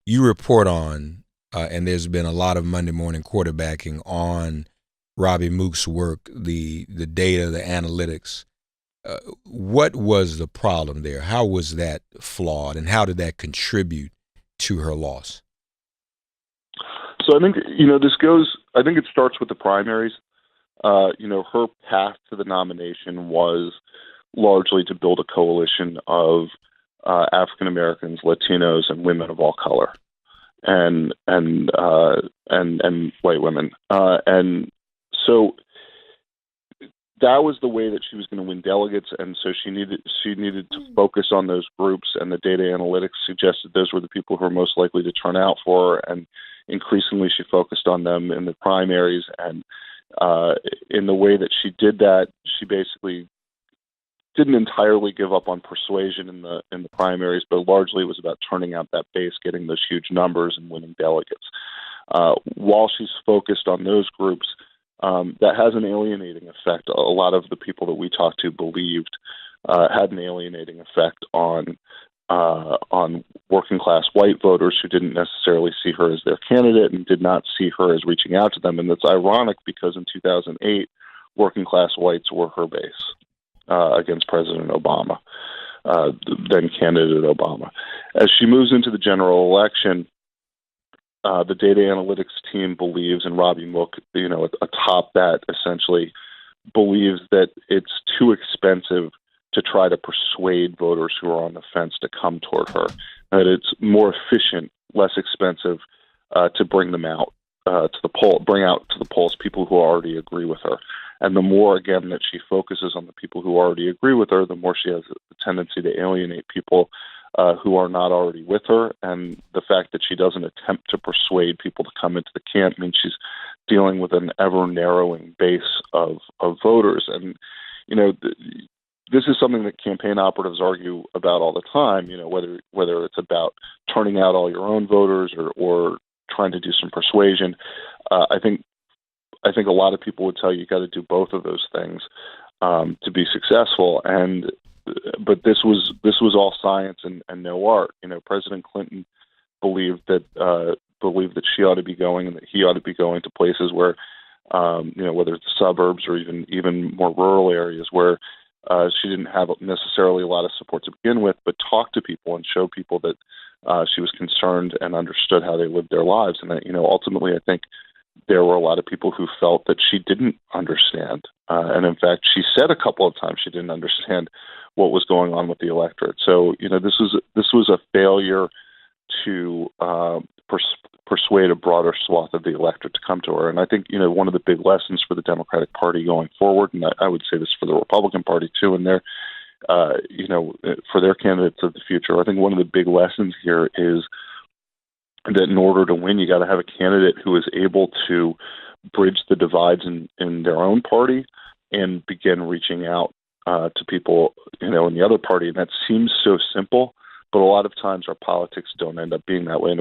you report on, and there's been a lot of Monday morning quarterbacking on Robby Mook's work, the data, the analytics. What was the problem there? How was that flawed, and how did that contribute to her loss? So I think, this goes, I think it starts with the primaries. Her path to the nomination was largely to build a coalition of African Americans, Latinos, and women of all color, and white women, and so that was the way that she was going to win delegates, and so she needed to focus on those groups, and the data analytics suggested those were the people who were most likely to turn out for her, and increasingly she focused on them in the primaries, and in the way that she did that, she basically didn't entirely give up on persuasion in the primaries, but largely it was about turning out that base, getting those huge numbers, and winning delegates. While she's focused on those groups, that has an alienating effect. A lot of the people that we talked to believed had an alienating effect on working class white voters who didn't necessarily see her as their candidate and did not see her as reaching out to them. And that's ironic because in 2008, working class whites were her base against President Obama, then candidate Obama. As she moves into the general election, the data analytics team believes, and Robby Mook, atop that, essentially believes that it's too expensive to try to persuade voters who are on the fence to come toward her. That it's more efficient, less expensive to bring them out to the poll, bring out to the polls people who already agree with her. And the more, again, that she focuses on the people who already agree with her, the more she has a tendency to alienate people who are not already with her. And the fact that she doesn't attempt to persuade people to come into the camp means she's dealing with an ever-narrowing base of voters. And, this is something that campaign operatives argue about all the time, whether it's about turning out all your own voters or trying to do some persuasion. I think a lot of people would tell you got to do both of those things to be successful. But this was all science and no art. President Clinton believed that she ought to be going and that he ought to be going to places where, whether it's the suburbs or even more rural areas where she didn't have necessarily a lot of support to begin with, but talk to people and show people that she was concerned and understood how they lived their lives. And that, ultimately, I think there were a lot of people who felt that she didn't understand. And in fact, she said a couple of times she didn't understand what was going on with the electorate. So, this was a failure to persuade a broader swath of the electorate to come to her. And I think, one of the big lessons for the Democratic Party going forward, and I would say this for the Republican Party too, and their, for their candidates of the future, I think one of the big lessons here is that in order to win, you got to have a candidate who is able to bridge the divides in their own party and begin reaching out to people, in the other party. And that seems so simple, but a lot of times our politics don't end up being that way. And